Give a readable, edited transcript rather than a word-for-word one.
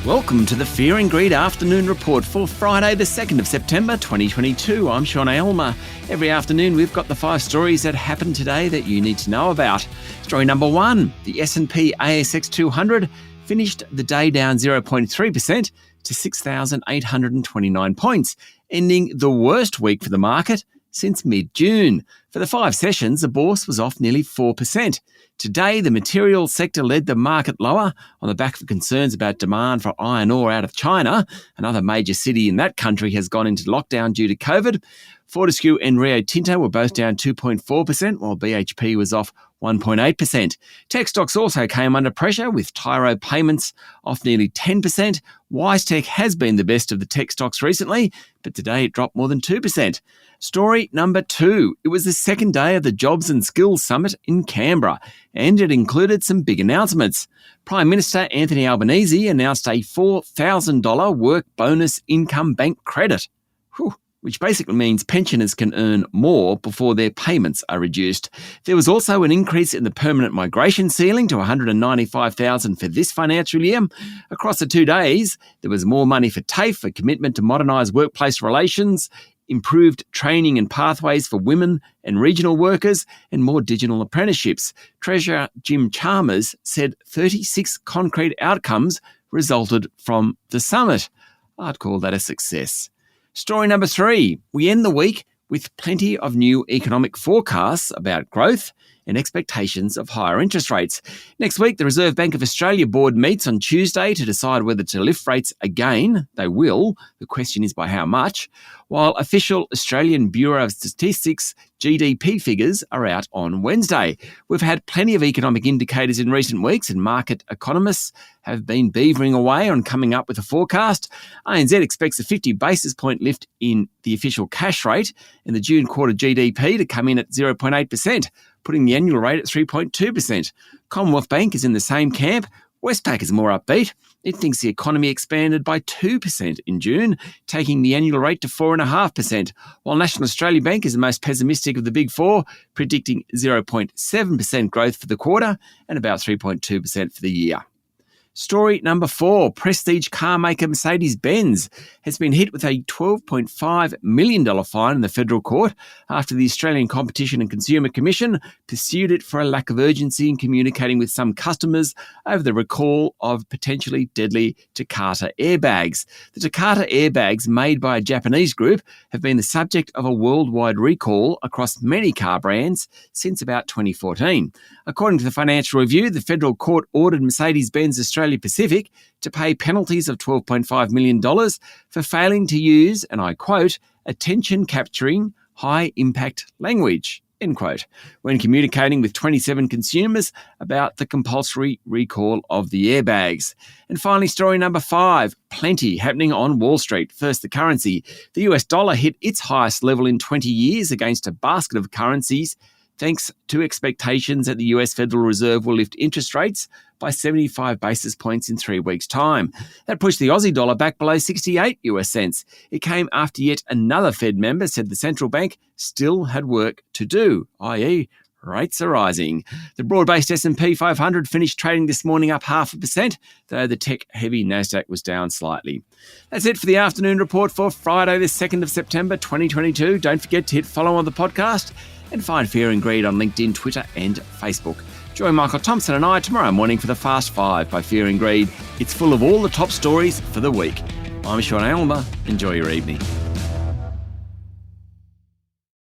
Welcome to the Fear and Greed Afternoon Report for Friday the 2nd of September 2022. I'm Sean Aylmer. Every afternoon we've got the 5 stories that happened today that you need to know about. Story number 1, the S&P ASX 200 finished the day down 0.3% to 6,829 points, ending the worst week for the market since mid-June. For the 5 sessions, the bourse was off nearly 4%. Today, the materials sector led the market lower on the back of concerns about demand for iron ore out of China. Another major city in that country has gone into lockdown due to COVID. Fortescue and Rio Tinto were both down 2.4%, while BHP was off 1.8%. Tech stocks also came under pressure, with Tyro Payments off nearly 10%. WiseTech has been the best of the tech stocks recently, but today it dropped more than 2%. Story number 2. It was the second day of the Jobs and Skills Summit in Canberra, and it included some big announcements. Prime Minister Anthony Albanese announced a $4,000 work bonus income bank credit, which basically means pensioners can earn more before their payments are reduced. There was also an increase in the permanent migration ceiling to $195,000 for this financial year. Across the 2 days, there was more money for TAFE, a commitment to modernise workplace relations, improved training and pathways for women and regional workers, and more digital apprenticeships. Treasurer Jim Chalmers said 36 concrete outcomes resulted from the summit. I'd call that a success. Story number 3. We end the week with plenty of new economic forecasts about growth and expectations of higher interest rates. Next week, the Reserve Bank of Australia board meets on Tuesday to decide whether to lift rates again. They will. The question is by how much. While official Australian Bureau of Statistics GDP figures are out on Wednesday. We've had plenty of economic indicators in recent weeks, and market economists have been beavering away on coming up with a forecast. ANZ expects a 50 basis point lift in the official cash rate and the June quarter GDP to come in at 0.8%, putting the annual rate at 3.2%. Commonwealth Bank is in the same camp. Westpac is more upbeat. It thinks the economy expanded by 2% in June, taking the annual rate to 4.5%, while National Australia Bank is the most pessimistic of the big four, predicting 0.7% growth for the quarter and about 3.2% for the year. Story number 4. Prestige car maker Mercedes-Benz has been hit with a $12.5 million fine in the federal court after the Australian Competition and Consumer Commission pursued it for a lack of urgency in communicating with some customers over the recall of potentially deadly Takata airbags. The Takata airbags, made by a Japanese group, have been the subject of a worldwide recall across many car brands since about 2014. According to the Financial Review, the federal court ordered Mercedes-Benz Australia Pacific to pay penalties of $12.5 million for failing to use, and I quote, attention-capturing, high-impact language, end quote, when communicating with 27 consumers about the compulsory recall of the airbags. And finally, story number 5, plenty happening on Wall Street. First, the currency. The US dollar hit its highest level in 20 years against a basket of currencies, thanks to expectations that the US Federal Reserve will lift interest rates by 75 basis points in 3 weeks' time. That pushed the Aussie dollar back below 68 US cents. It came after yet another Fed member said the central bank still had work to do, i.e., rates are rising. The broad-based S&P 500 finished trading this morning up 0.5%, though the tech-heavy Nasdaq was down slightly. That's it for the afternoon report for Friday, the 2nd of September 2022. Don't forget to hit follow on the podcast and find Fear and Greed on LinkedIn, Twitter and Facebook. Join Michael Thompson and I tomorrow morning for the Fast 5 by Fear and Greed. It's full of all the top stories for the week. I'm Sean Aylmer. Enjoy your evening.